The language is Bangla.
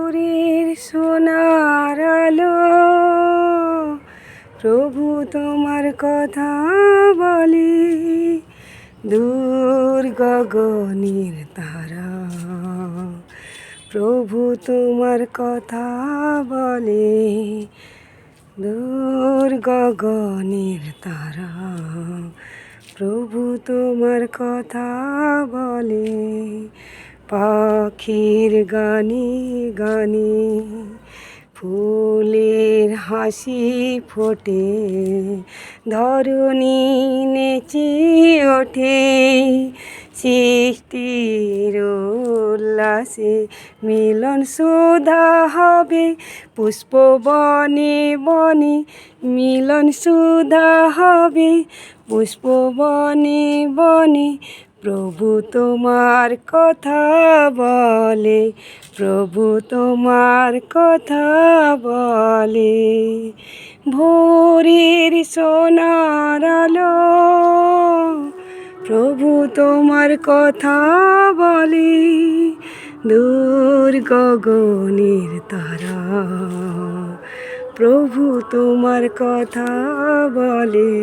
ভোরের সোনার আলো প্রভু তোমার কথা বলে, দূর গগনের তারা প্রভু তোমার কথা বলে, দূর গগনের তারা প্রভু তোমার কথা বলে। পাখির গানে গানে ফুলের হাসি ফোটে, ধরণী নেচে ওঠে, সৃষ্টির উল্লাসে মিলন সুধা হবে, পুষ্প বনে বনে মিলন সুধা হবে, পুষ্প বনে বনে প্রভু তোমার কথা বলে, প্রভু তোমার কথা বলে। ভোরের সোনার আলো প্রভু তোমার কথা বলে, দূর গগনের তারা প্রভু তোমার কথা বলে।